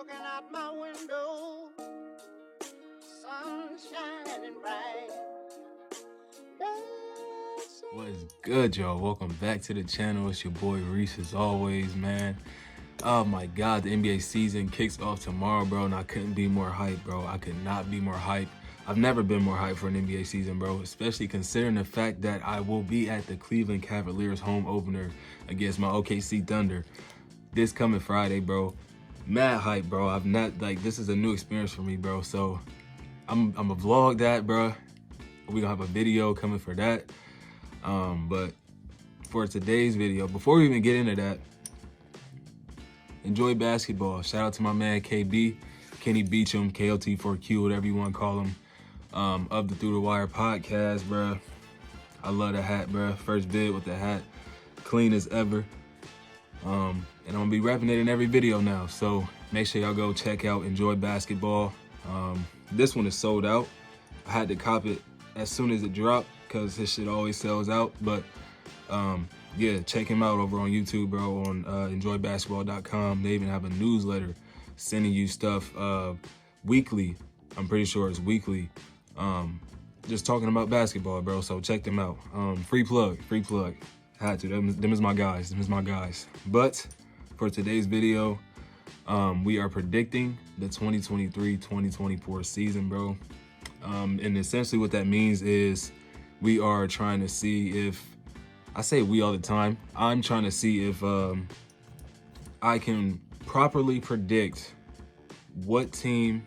Looking out my window, sun shining bright. What is good, y'all? Welcome back to the channel. It's your boy Reese as always, man. Oh my God, the NBA season kicks off tomorrow, bro, and I couldn't be more hyped, bro. I could not be more hyped. I've never been more hyped for an NBA season, bro, especially considering the fact that I will be at the Cleveland Cavaliers home opener against my OKC Thunder this coming Friday, bro. Mad hype, bro. I've not, like, this is a new experience for me, bro. So I'm gonna vlog that, bro. We're gonna have a video coming for that. But for today's video, before we even get into that, enjoy basketball. Shout out to my man KB, Kenny Beecham, KLT4Q, whatever you want to call him, of the Through the Wire podcast, bro. I love the hat, bro. First vid with the hat, clean as ever. And I'm gonna be repping it in every video now. So make sure y'all go check out Enjoy Basketball. This one is sold out. I had to cop it as soon as it dropped because his shit always sells out. But yeah, check him out over on YouTube, bro, on enjoybasketball.com. They even have a newsletter sending you stuff weekly. I'm pretty sure it's weekly. Just talking about basketball, bro. So check them out. Free plug. Had to. Them is my guys. But for today's video, we are predicting the 2023-2024 season, bro. And essentially what that means is we are trying to see if, I say we all the time, I'm trying to see if I can properly predict what team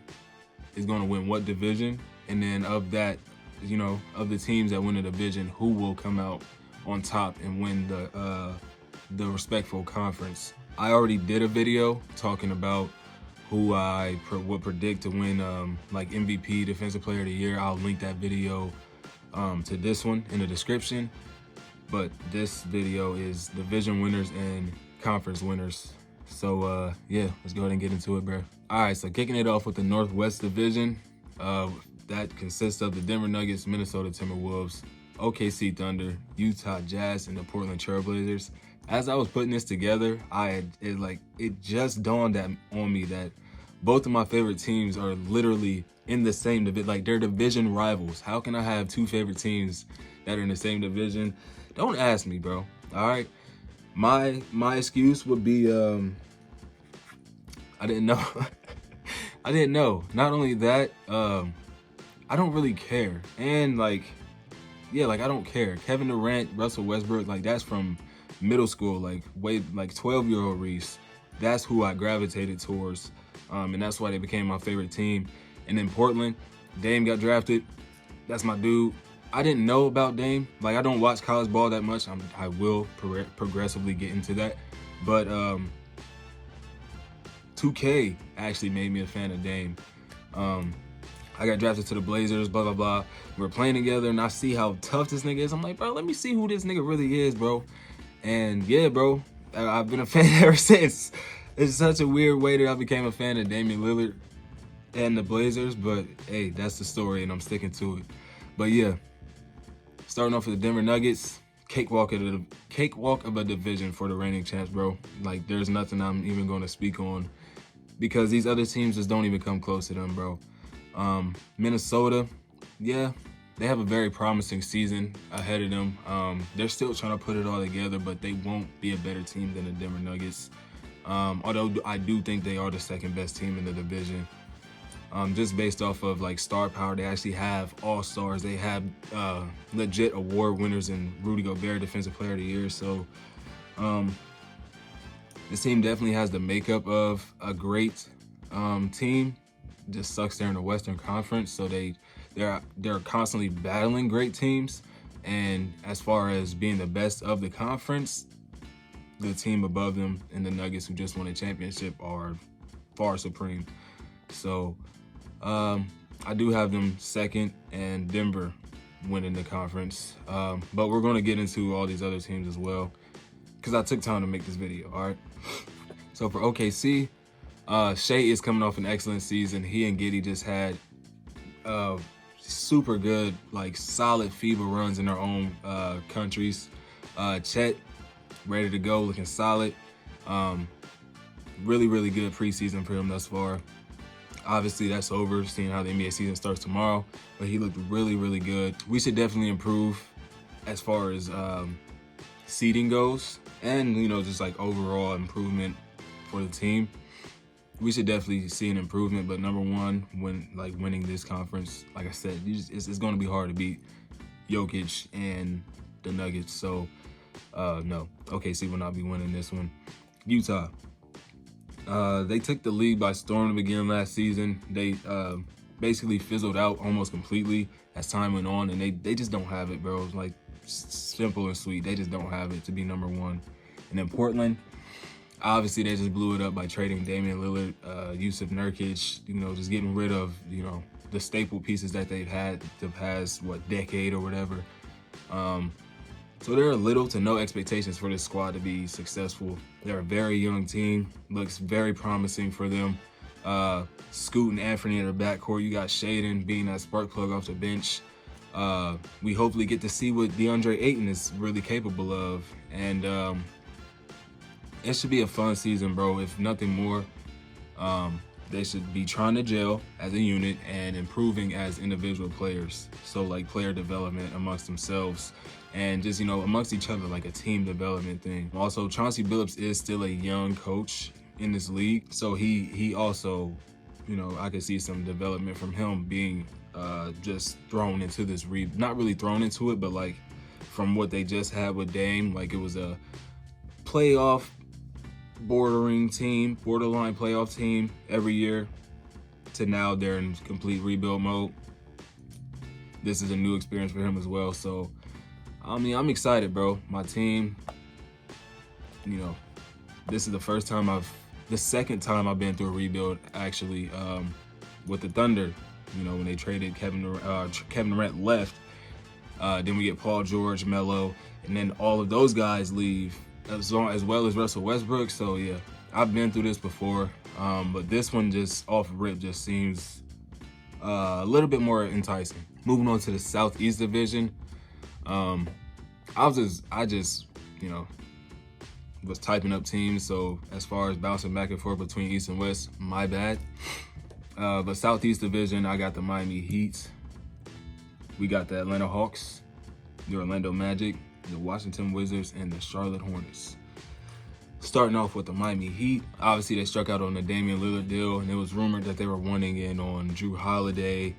is going to win what division, and then of that, you know, of the teams that win the division, who will come out on top and win the respectful conference. I already did a video talking about who I would predict to win like MVP, Defensive Player of the Year. I'll link that video to this one in the description. But this video is division winners and conference winners. So yeah, let's go ahead and get into it, bro. All right, so kicking it off with the Northwest Division, that consists of the Denver Nuggets, Minnesota Timberwolves, OKC Thunder, Utah Jazz, and the Portland Trailblazers. As I was putting this together, it just dawned on me that both of my favorite teams are literally in the same division. Like, they're division rivals. How can I have two favorite teams that are in the same division? Don't ask me, bro. All right. My excuse would be I didn't know. I didn't know. Not only that, I don't really care. And like, yeah, like I don't care. Kevin Durant, Russell Westbrook, like that's from middle school, like 12-year-old Reese. That's who I gravitated towards. And that's why they became my favorite team. And then Portland, Dame got drafted. That's my dude. I didn't know about Dame. Like, I don't watch college ball that much. I will progressively get into that. But 2K actually made me a fan of Dame. I got drafted to the Blazers, blah, blah, blah. We're playing together, and I see how tough this nigga is. I'm like, bro, let me see who this nigga really is, bro. And yeah, bro, I've been a fan ever since. It's such a weird way that I became a fan of Damian Lillard and the Blazers, but hey, that's the story, and I'm sticking to it. But yeah, starting off with the Denver Nuggets, cakewalk of a division for the reigning champs, bro. Like, there's nothing I'm even going to speak on because these other teams just don't even come close to them, bro. Minnesota, yeah, they have a very promising season ahead of them. They're still trying to put it all together, but they won't be a better team than the Denver Nuggets. Although I do think they are the second best team in the division. Just based off of like star power, they actually have all-stars. They have legit award winners in Rudy Gobert, Defensive Player of the Year. So this team definitely has the makeup of a great team. Just sucks they're in the Western Conference, so they're constantly battling great teams. And as far as being the best of the conference, the team above them and the Nuggets, who just won a championship, are far supreme. So I do have them second and Denver winning the conference. But we're going to get into all these other teams as well because I took time to make this video, all right? So for OKC, Shea is coming off an excellent season. He and Giddey just had super good, like solid FIBA runs in their own countries. Chet, ready to go, looking solid. Really, really good preseason for him thus far. Obviously, that's over, seeing how the NBA season starts tomorrow. But he looked really, really good. We should definitely improve as far as seeding goes, and just like overall improvement for the team. We should definitely see an improvement. But number one, winning this conference, like I said, it's going to be hard to beat Jokic and the Nuggets. So no, OKC will not be winning this one. Utah. They took the league by storm to begin last season. They basically fizzled out almost completely as time went on, and they just don't have it, bro. It's like simple and sweet. They just don't have it to be number one. And then Portland, obviously they just blew it up by trading Damian Lillard, Yusuf Nurkic, just getting rid of, the staple pieces that they've had the past, decade or whatever. So there are little to no expectations for this squad to be successful. They're a very young team. Looks very promising for them. Scoot and Anthony in their backcourt. You got Shaden being that spark plug off the bench. We hopefully get to see what DeAndre Ayton is really capable of. And it should be a fun season, bro. If nothing more, they should be trying to gel as a unit and improving as individual players. So like player development amongst themselves and just, amongst each other, like a team development thing. Also, Chauncey Billups is still a young coach in this league. So he also, I could see some development from him being just thrown into this not really thrown into it, but like from what they just had with Dame, like it was a playoff borderline playoff team every year to now they're in complete rebuild mode. This is a new experience for him as well. So, I'm excited, bro. My team, this is the second time I've been through a rebuild, actually, with the Thunder. When they traded Kevin Durant left, then we get Paul George, Melo, and then all of those guys leave, as well as Russell Westbrook. So yeah, I've been through this before, but this one just off rip just seems a little bit more enticing. Moving on to the Southeast Division, I just was typing up teams. So as far as bouncing back and forth between East and West, my bad. But Southeast Division, I got the Miami Heat. We got the Atlanta Hawks, the Orlando Magic, the Washington Wizards, and the Charlotte Hornets. Starting off with the Miami Heat, obviously they struck out on the Damian Lillard deal, and it was rumored that they were wanting in on Drew Holiday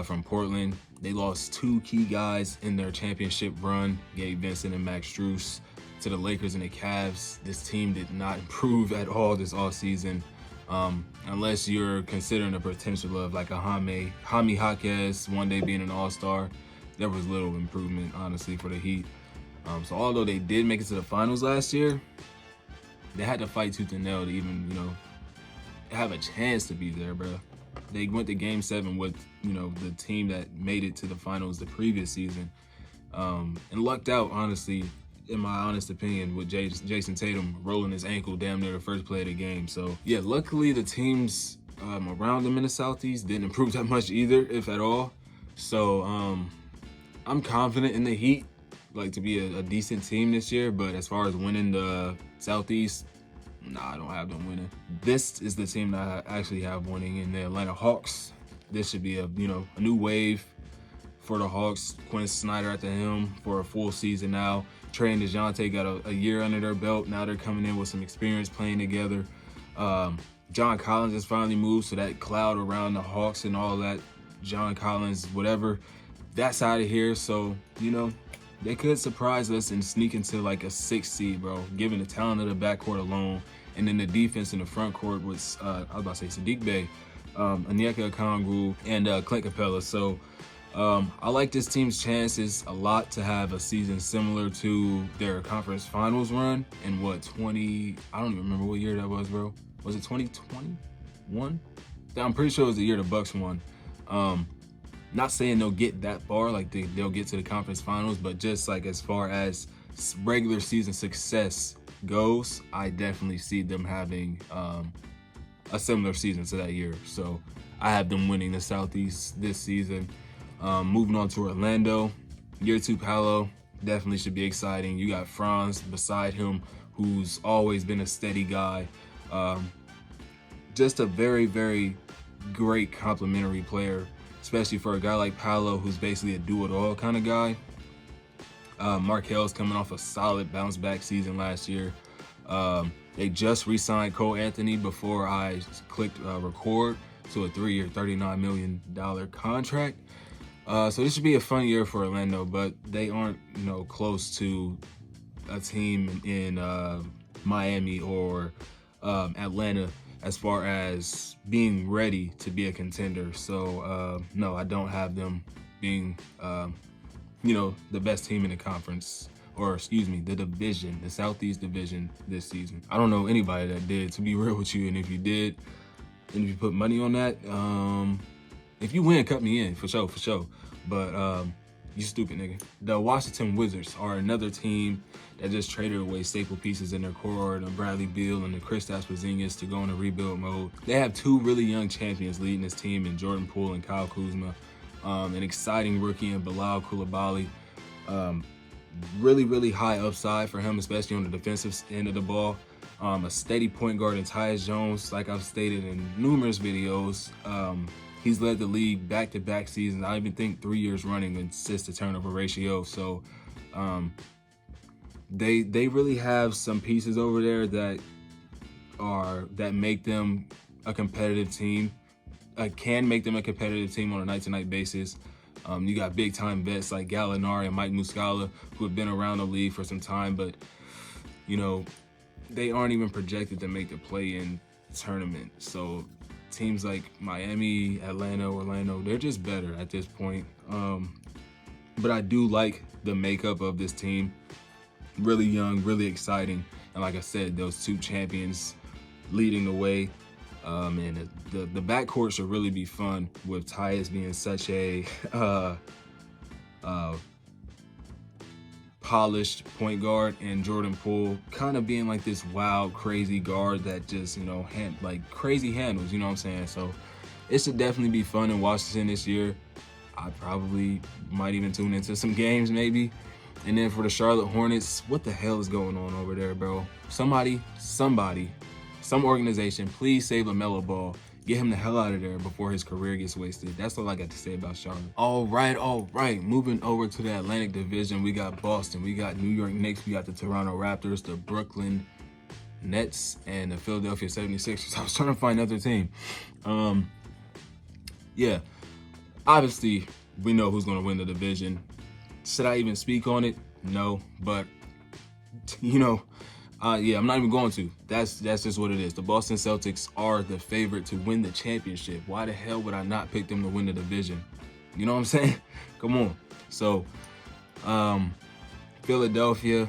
from Portland. They lost two key guys in their championship run, Gabe Vincent and Max Strus, to the Lakers and the Cavs. This team did not improve at all this offseason, unless you're considering the potential of like a Jaime Jaquez one day being an all-star. There was little improvement, honestly, for the Heat. So although they did make it to the finals last year, they had to fight tooth and nail to even, have a chance to be there, bro. They went to Game 7 with, the team that made it to the finals the previous season, and lucked out, honestly, in my honest opinion, with Jason Tatum rolling his ankle damn near the first play of the game. So yeah, luckily the teams around them in the Southeast didn't improve that much either, if at all. So I'm confident in the Heat, like to be a decent team this year. But as far as winning the Southeast, nah, I don't have them winning. This is the team that I actually have winning in the Atlanta Hawks. This should be a new wave for the Hawks. Quinn Snyder at the helm for a full season now. Trey and DeJounte got a year under their belt. Now they're coming in with some experience playing together. John Collins has finally moved, so that cloud around the Hawks and all that, John Collins, whatever, that's out of here. So, they could surprise us and sneak into like a 6th seed, bro, given the talent of the backcourt alone. And then the defense in the front court was, I was about to say Sadiq Bey, Onyeka Okongwu, and Clint Capella. So I like this team's chances a lot to have a season similar to their conference finals run in I don't even remember what year that was, bro. Was it 2021? I'm pretty sure it was the year the Bucks won. Not saying they'll get that far, like they'll get to the conference finals, but just like as far as regular season success goes, I definitely see them having a similar season to that year. So I have them winning the Southeast this season. Moving on to Orlando, year 2 Paolo definitely should be exciting. You got Franz beside him, who's always been a steady guy. Just a very, very great complimentary player, especially for a guy like Paolo, who's basically a do-it-all kind of guy. Markel's coming off a solid bounce-back season last year. They just re-signed Cole Anthony before I clicked record to a 3-year, $39 million contract. So this should be a fun year for Orlando, but they aren't, close to a team in Miami or Atlanta as far as being ready to be a contender. So no, I don't have them being, the best team in the conference, or excuse me, the division, the Southeast Division this season. I don't know anybody that did, to be real with you. And if you did, and if you put money on that, if you win, cut me in, for sure. But you stupid nigga. The Washington Wizards are another team that just traded away staple pieces in their core, and Bradley Beal and the Kristaps Porzingis to go into rebuild mode. They have two really young champions leading this team in Jordan Poole and Kyle Kuzma. An exciting rookie in Bilal Coulibaly. Really, really high upside for him, especially on the defensive end of the ball. A steady point guard in Tyus Jones, like I've stated in numerous videos. He's led the league back-to-back seasons. I even think 3 years running in assist-to-turnover ratio. So they really have some pieces over there that make them a competitive team. Can make them a competitive team on a night-to-night basis. You got big-time vets like Gallinari and Mike Muscala, who have been around the league for some time, but they aren't even projected to make the play-in tournament. So teams like Miami, Atlanta, Orlando, they're just better at this point. But I do like the makeup of this team. Really young, really exciting. And like I said, those two champions leading the way. And the backcourt should really be fun, with Tyus being such a polished point guard, and Jordan Poole kind of being like this wild, crazy guard that just, crazy handles, you know what I'm saying? So it should definitely be fun in Washington this year. I probably might even tune into some games maybe. And then for the Charlotte Hornets, what the hell is going on over there, bro? Somebody, some organization, please save LaMelo Ball. Get him the hell out of there before his career gets wasted. That's all I got to say about Charlotte. All right. Moving over to the Atlantic Division, we got Boston, we got New York Knicks, we got the Toronto Raptors, the Brooklyn Nets, and the Philadelphia 76ers. I was trying to find another team. Yeah, obviously, we know who's going to win the division. Should I even speak on it? No, but, yeah, I'm not even going to. That's just what it is. The Boston Celtics are the favorite to win the championship. Why the hell would I not pick them to win the division? You know what I'm saying? Come on. So, Philadelphia,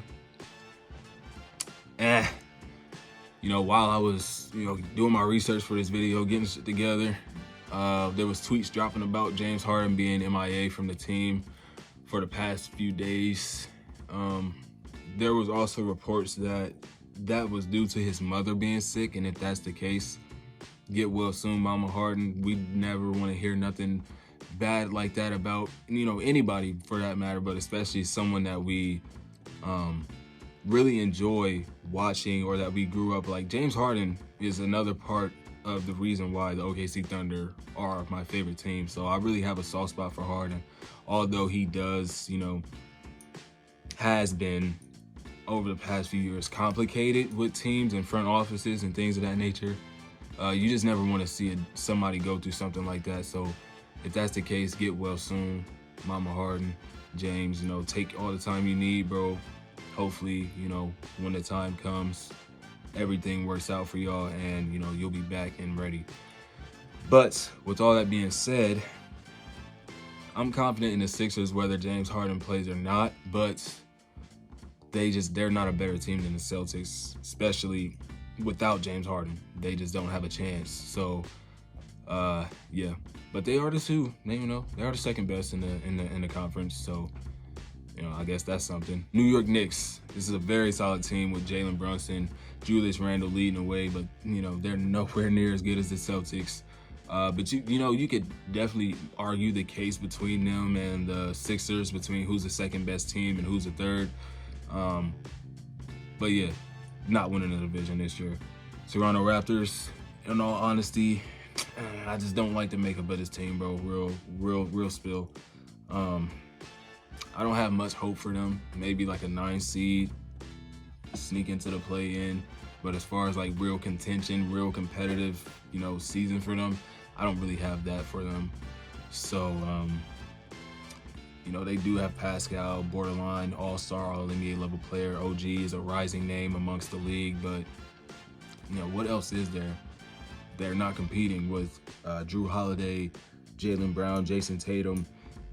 while I was, doing my research for this video, getting shit together, there was tweets dropping about James Harden being MIA from the team for the past few days. There was also reports that was due to his mother being sick, and if that's the case, get well soon, Mama Harden. We never want to hear nothing bad like that about, anybody for that matter, but especially someone that we really enjoy watching, or that we grew up like. James Harden is another part of the reason why the OKC Thunder are my favorite team. So I really have a soft spot for Harden, although he does, has been over the past few years complicated with teams and front offices and things of that nature. You just never want to see somebody go through something like that. So if that's the case, get well soon, Mama Harden. James, take all the time you need, bro. Hopefully, when the time comes, everything works out for y'all, and you'll be back and ready. But with all that being said, I'm confident in the Sixers whether James Harden plays or not, but they're not a better team than the Celtics, especially without James Harden. They just don't have a chance. So yeah, but they are the two. They are the second best in the conference. So I guess that's something. New York Knicks. This is a very solid team with Jalen Brunson, Julius Randle leading the way, but they're nowhere near as good as the Celtics. But you could definitely argue the case between them and the Sixers, between who's the second best team and who's the third. But yeah, not winning the division this year. Toronto Raptors, in all honesty, I just don't like the makeup of this team, bro. Real spill. I don't have much hope for them. Maybe like a 9 seed, sneak into the play-in. But as far as like real contention, real competitive, season for them, I don't really have that for them. So, they do have Pascal, borderline all-star, all-NBA level player. OG is a rising name amongst the league, but what else is there? They're not competing with Drew Holiday, Jaylen Brown, Jason Tatum,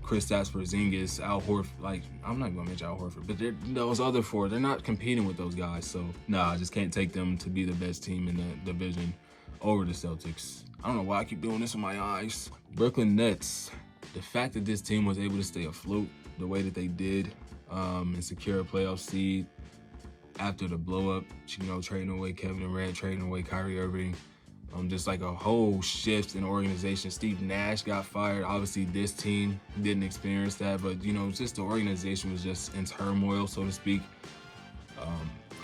Kristaps Porzingis, Al Horford. Like, I'm not gonna mention Al Horford, but those other four, they're not competing with those guys. So, I just can't take them to be the best team in the division over the Celtics. I don't know why I keep doing this with my eyes. Brooklyn Nets. The fact that this team was able to stay afloat the way that they did and secure a playoff seed after the blow up, trading away Kevin Durant, trading away Kyrie Irving, just like a whole shift in the organization. Steve Nash got fired. Obviously, this team didn't experience that, but just the organization was just in turmoil, so to speak,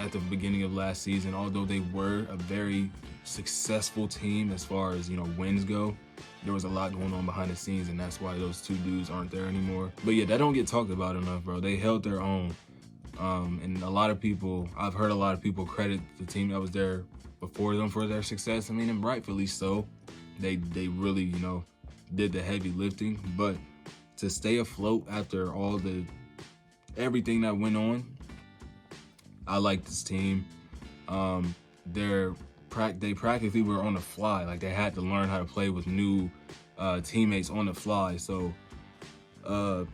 at the beginning of last season. Although they were a very successful team as far as wins go, there was a lot going on behind the scenes, and that's why those two dudes aren't there anymore. But yeah, that don't get talked about enough, bro. They held their own, and I've heard a lot of people credit the team that was there before them for their success. I mean, and rightfully so. They really did the heavy lifting, but to stay afloat after everything that went on, I like this team. They practically were on the fly. Like, they had to learn how to play with new teammates on the fly. So to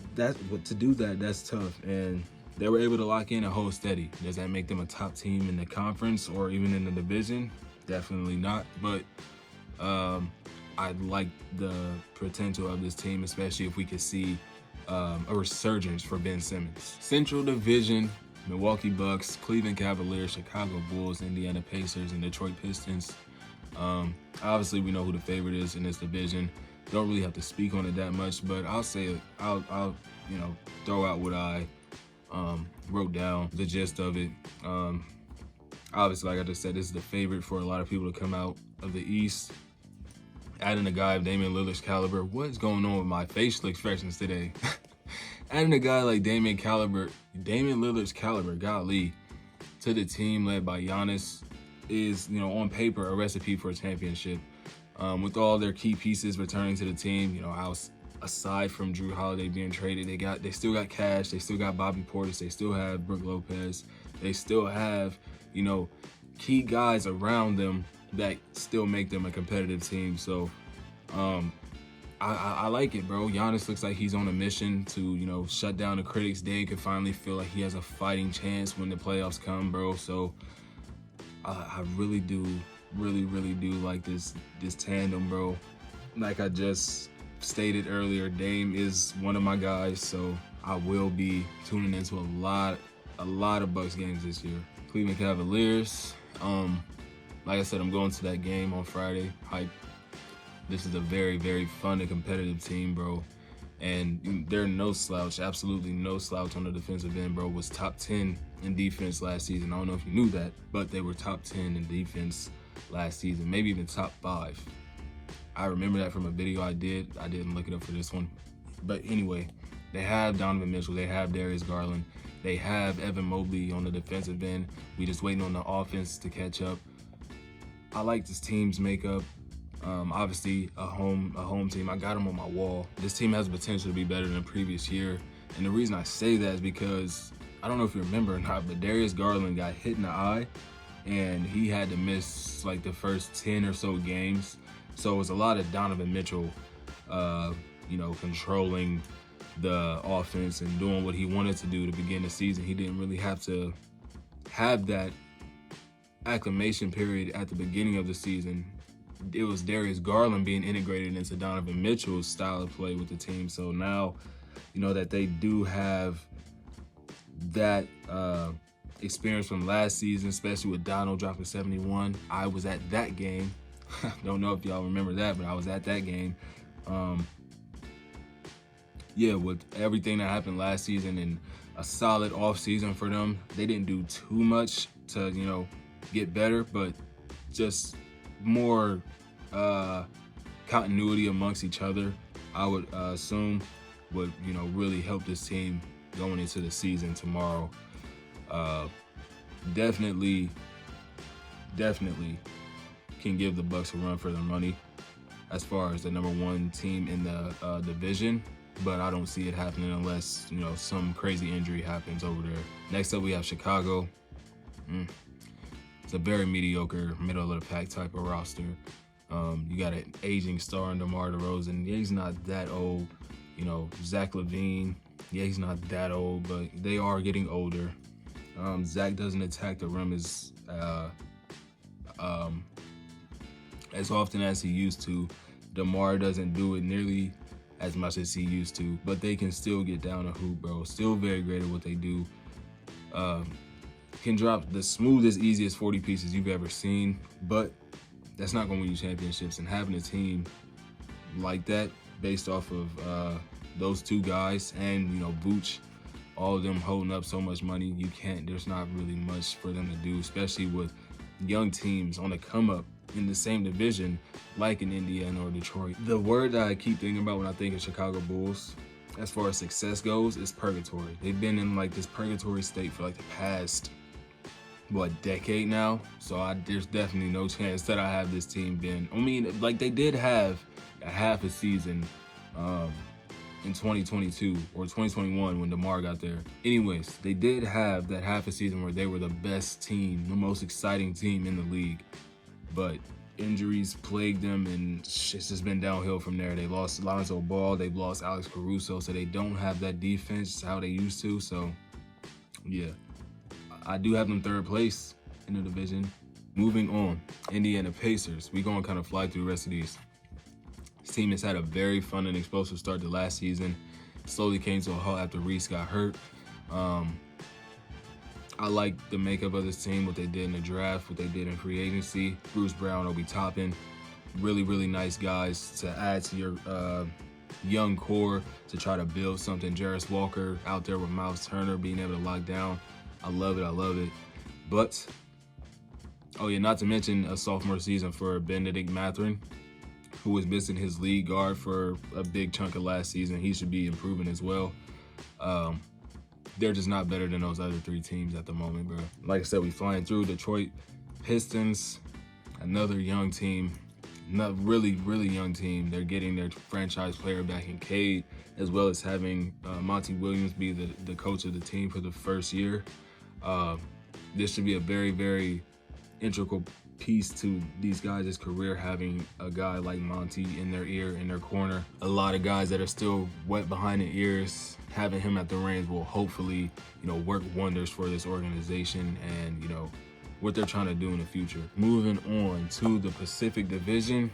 do that's tough. And they were able to lock in and hold steady. Does that make them a top team in the conference or even in the division? Definitely not. But I like the potential of this team, especially if we could see a resurgence for Ben Simmons. Central Division. Milwaukee Bucks, Cleveland Cavaliers, Chicago Bulls, Indiana Pacers, and Detroit Pistons. Obviously, we know who the favorite is in this division. Don't really have to speak on it that much, but I'll throw out what I wrote down, the gist of it. Obviously, like I just said, this is the favorite for a lot of people to come out of the East. Adding a guy of Damian Lillard's caliber. What's going on with my facial expressions today? Adding a guy like Damian Lillard's caliber, golly, to the team led by Giannis is, on paper, a recipe for a championship. With all their key pieces returning to the team, aside from Drew Holiday being traded, they still got Cash, they still got Bobby Portis, they still have Brook Lopez, they still have, key guys around them that still make them a competitive team. So, I like it, bro. Giannis looks like he's on a mission to, shut down the critics. Dame can finally feel like he has a fighting chance when the playoffs come, bro. So I really do like this tandem, bro. Like I just stated earlier, Dame is one of my guys, so I will be tuning into a lot of Bucks games this year. Cleveland Cavaliers. Like I said, I'm going to that game on Friday. Hype. This is a very, very fun and competitive team, bro. And they're no slouch, absolutely no slouch on the defensive end, bro. Was top 10 in defense last season. I don't know if you knew that, but they were top 10 in defense last season, maybe even top 5. I remember that from a video I did. I didn't look it up for this one. But anyway, they have Donovan Mitchell. They have Darius Garland. They have Evan Mobley on the defensive end. We just waiting on the offense to catch up. I like this team's makeup. Obviously, a home team. I got them on my wall. This team has the potential to be better than the previous year. And the reason I say that is because, I don't know if you remember or not, but Darius Garland got hit in the eye and he had to miss like the first 10 or so games. So it was a lot of Donovan Mitchell, controlling the offense and doing what he wanted to do to begin the season. He didn't really have to have that acclimation period at the beginning of the season. It was Darius Garland being integrated into Donovan Mitchell's style of play with the team. So now, that they do have that experience from last season, especially with Donald dropping 71. I was at that game. Don't know if y'all remember that, but I was at that game. With everything that happened last season and a solid off season for them, they didn't do too much to, get better, but just more continuity amongst each other, I would assume would, really help this team going into the season tomorrow. Definitely can give the Bucks a run for their money as far as the number one team in the division, but I don't see it happening unless, some crazy injury happens over there. Next up, we have Chicago. It's a very mediocre, middle of the pack type of roster. You got an aging star in DeMar DeRozan. Yeah, he's not that old. Zach LaVine. Yeah, he's not that old, but they are getting older. Zach doesn't attack the rim as often as he used to. DeMar doesn't do it nearly as much as he used to, but they can still get down a hoop, bro. Still very great at what they do. Can drop the smoothest, easiest 40 pieces you've ever seen, but that's not going to win you championships. And having a team like that based off of those two guys and, Vooch, all of them holding up so much money, there's not really much for them to do, especially with young teams on the come up in the same division like in Indiana or Detroit. The word that I keep thinking about when I think of Chicago Bulls, as far as success goes, is purgatory. They've been in like this purgatory state for like the past, decade now. So there's definitely no chance that I have this team been. I mean, like they did have a half a season in 2022 or 2021 when DeMar got there. Anyways, they did have that half a season where they were the best team, the most exciting team in the league. But injuries plagued them, and it's just been downhill from there. They lost Lonzo Ball, they've lost Alex Caruso, so they don't have that defense how they used to. So, yeah, I do have them third place in the division. Moving on, Indiana Pacers. We're going to kind of fly through the rest of these. This team has had a very fun and explosive start to last season. Slowly came to a halt after Reese got hurt. I like the makeup of this team, what they did in the draft, what they did in free agency. Bruce Brown, Obi Toppin, really, really nice guys to add to your young core to try to build something. Jarris Walker out there with Miles Turner being able to lock down. I love it. But, not to mention a sophomore season for Benedict Mathurin, who was missing his lead guard for a big chunk of last season. He should be improving as well. They're just not better than those other three teams at the moment, bro. Like I said, we flying through. Detroit Pistons, another young team, not really, really young team. They're getting their franchise player back in Cade, as well as having Monty Williams be the coach of the team for the first year. This should be a very, very integral piece to these guys' career, having a guy like Monty in their ear, in their corner. A lot of guys that are still wet behind the ears, having him at the reins will hopefully, work wonders for this organization and, what they're trying to do in the future. Moving on to the Pacific Division,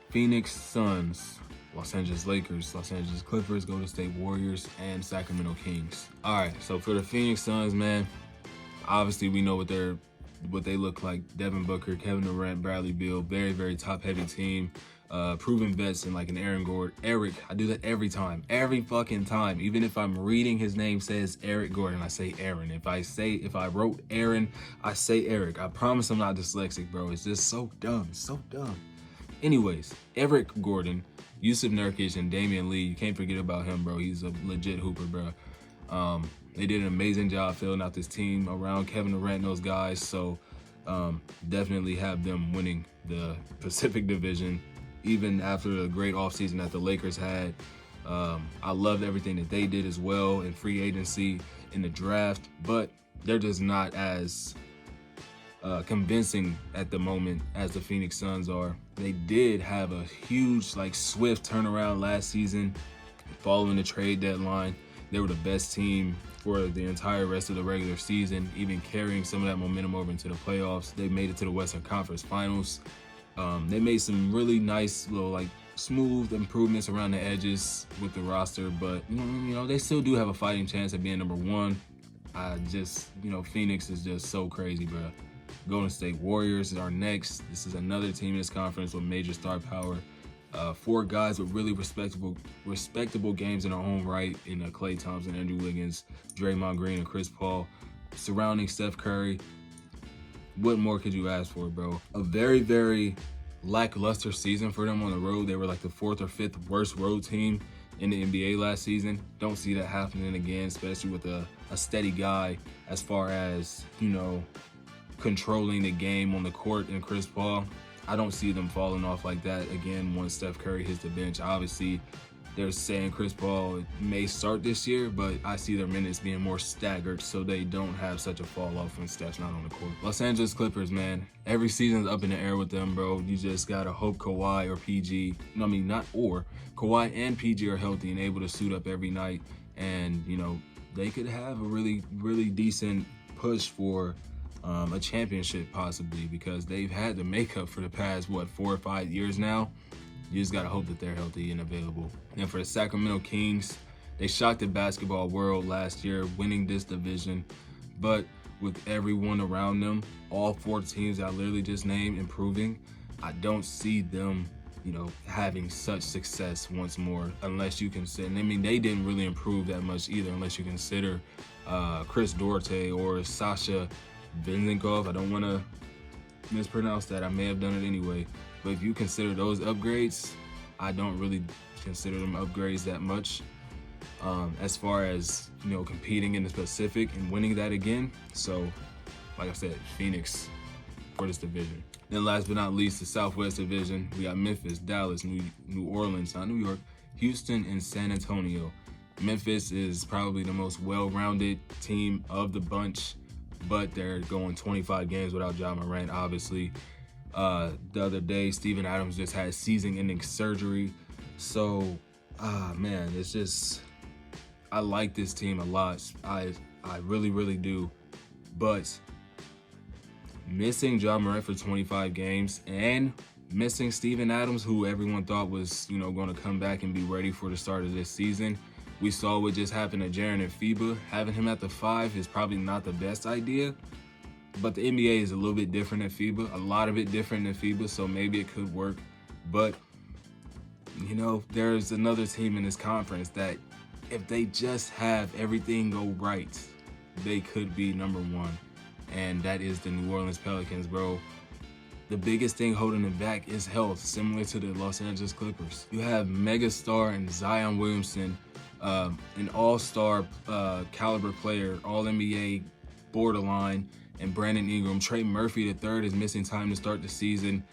Phoenix Suns, Los Angeles Lakers, Los Angeles Clippers, Golden State Warriors, and Sacramento Kings. All right, so for the Phoenix Suns, man, obviously we know what they look like. Devin Booker, Kevin Durant, Bradley Beal, very, very top-heavy team. Proven vets in like an Eric. I do that every fucking time. Even if I'm reading his name says Eric Gordon, I say Aaron. If I wrote Aaron, I say Eric. I promise I'm not dyslexic, bro. It's just so dumb, Anyways, Eric Gordon, Yusuf Nurkic, and Damian Lee. You can't forget about him, bro. He's a legit hooper, bro. They did an amazing job filling out this team around Kevin Durant and those guys. So definitely have them winning the Pacific Division, even after the great offseason that the Lakers had. I loved everything that they did as well in free agency, in the draft, but they're just not as convincing at the moment as the Phoenix Suns are. They did have a huge, swift turnaround last season following the trade deadline. They were the best team for the entire rest of the regular season, even carrying some of that momentum over into the playoffs. They made it to the Western Conference Finals. They made some really nice little smooth improvements around the edges with the roster, but they still do have a fighting chance at being number one. Phoenix is just so crazy, bro. Golden State Warriors are next. This is another team in this conference with major star power. Four guys with really respectable games in their own right in Klay Thompson, Andrew Wiggins, Draymond Green, and Chris Paul, surrounding Steph Curry. What more could you ask for, bro? A very, very lackluster season for them on the road. They were like the 4th or 5th worst road team in the NBA last season. Don't see that happening again, especially with a steady guy as far as, controlling the game on the court in Chris Paul. I don't see them falling off like that again once Steph Curry hits the bench. Obviously, they're saying Chris Paul may start this year, but I see their minutes being more staggered so they don't have such a fall off when Steph's not on the court. Los Angeles Clippers, man. Every season's up in the air with them, bro. You just gotta hope Kawhi or PG, Kawhi and PG are healthy and able to suit up every night. And, they could have a really, really decent push for a championship possibly, because they've had the makeup for the past, 4 or 5 years now. You just got to hope that they're healthy and available. And for the Sacramento Kings, they shocked the basketball world last year, winning this division. But with everyone around them, all 4 teams I literally just named improving, I don't see them, having such success once more, unless you consider, they didn't really improve that much either, unless you consider Chris Duarte or Sasha Vezenkov. I don't want to mispronounce that. I may have done it anyway. But if you consider those upgrades, I don't really consider them upgrades that much as far as, competing in the Pacific and winning that again. So, like I said, Phoenix for this division. Then last but not least, the Southwest Division. We got Memphis, Dallas, New Orleans, not New York, Houston, and San Antonio. Memphis is probably the most well-rounded team of the bunch, but they're going 25 games without Ja Morant, obviously. The other day, Steven Adams just had season-ending surgery. So, man, it's just, I like this team a lot. I really, really do. But missing Ja Morant for 25 games and missing Steven Adams, who everyone thought was, going to come back and be ready for the start of this season. We saw what just happened to Jaren and FIBA. Having him at the 5 is probably not the best idea. But the NBA is a little bit different than FIBA, a lot of it different than FIBA, so maybe it could work. But, there's another team in this conference that if they just have everything go right, they could be number 1. And that is the New Orleans Pelicans, bro. The biggest thing holding them back is health, similar to the Los Angeles Clippers. You have megastar and Zion Williamson, an all-star caliber player, all-NBA borderline, and Brandon Ingram. Trey Murphy III is missing time to start the season.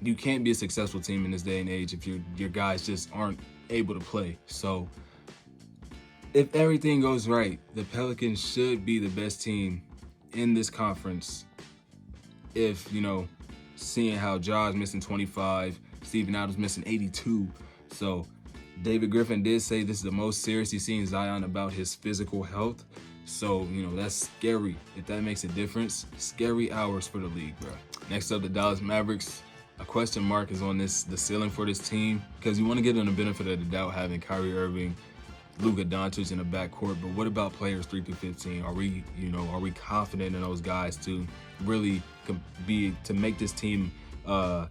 You can't be a successful team in this day and age if your guys just aren't able to play. So if everything goes right, the Pelicans should be the best team in this conference. If, seeing how Ja's missing 25, Steven Adams missing 82. So David Griffin did say this is the most serious he's seen Zion about his physical health. So, that's scary. If that makes a difference, scary hours for the league, bro. Next up, the Dallas Mavericks. A question mark is on the ceiling for this team, because you want to give them the benefit of the doubt having Kyrie Irving, Luka Doncic in the backcourt. But what about players 3 through 15? Are we confident in those guys to really to make this team a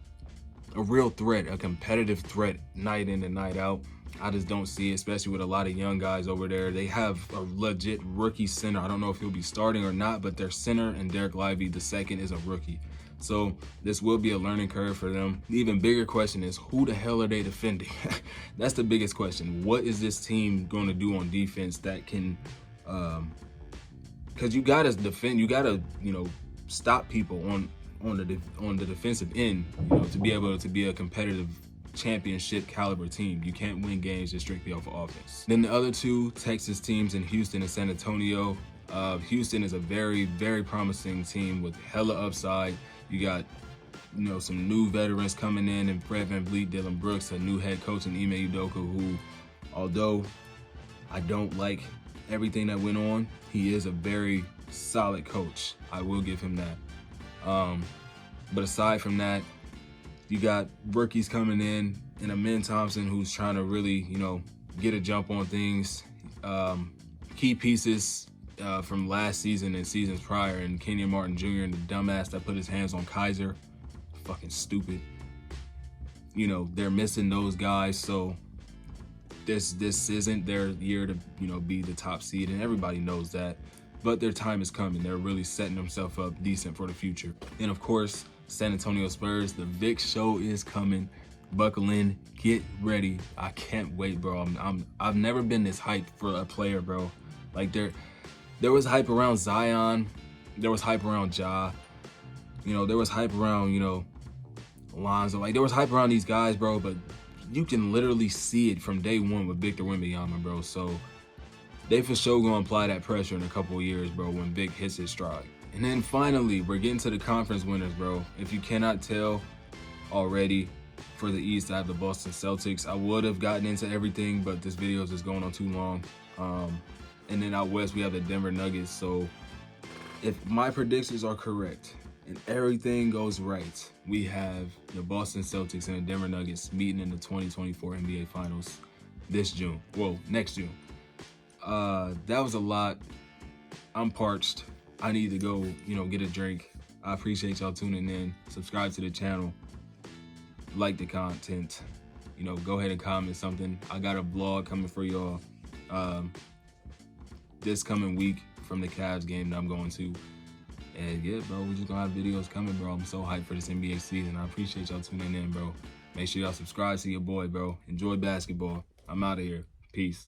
real threat, a competitive threat night in and night out? I just don't see it, especially with a lot of young guys over there. They have a legit rookie center. I don't know if he'll be starting or not, but their center and Derek Lively II is a rookie. So this will be a learning curve for them. The even bigger question is, who the hell are they defending? That's the biggest question. What is this team going to do on defense that can, because you got to defend, you got to, stop people on the defensive end, to be able to be a competitive championship caliber team. You can't win games just strictly off of offense. Then the other 2 Texas teams in Houston and San Antonio. Houston is a very, very promising team with hella upside. You got, some new veterans coming in, and Fred VanVleet, Dylan Brooks, a new head coach in Ime Udoka, who, although I don't like everything that went on, he is a very solid coach. I will give him that. But aside from that, you got rookies coming in, and Amen Thompson, who's trying to really, get a jump on things. Key pieces from last season and seasons prior, and Kenyon Martin Jr. and the dumbass that put his hands on Kaiser. Fucking stupid. They're missing those guys, so this isn't their year to, be the top seed, and everybody knows that. but their time is coming. They're really setting themselves up decent for the future. And of course, San Antonio Spurs, the Vic show is coming. Buckle in, get ready. I can't wait, bro. I've never been this hyped for a player, bro. Like there was hype around Zion, there was hype around Ja, you know, there was hype around, you know, Lonzo. Like there was hype around these guys, bro, but you can literally see it from day one with Victor Wembanyama, bro. So they for sure gonna apply that pressure in a couple of years, bro, when Vic hits his stride. And then finally, we're getting to the conference winners, bro. If you cannot tell already, for the East, I have the Boston Celtics. I would have gotten into everything, but this video is just going on too long. And then out West, we have the Denver Nuggets. So if my predictions are correct and everything goes right, we have the Boston Celtics and the Denver Nuggets meeting in the 2024 NBA Finals this June. Well, next June. That was a lot. I'm parched. I need to go, you know, get a drink. I appreciate y'all tuning in. Subscribe to the channel. Like the content. You know, go ahead and comment something. I got a vlog coming for y'all this coming week from the Cavs game that I'm going to. And yeah, bro, we're just gonna have videos coming, bro. I'm so hyped for this NBA season. I appreciate y'all tuning in, bro. Make sure y'all subscribe to your boy, bro. Enjoy basketball. I'm out of here. Peace.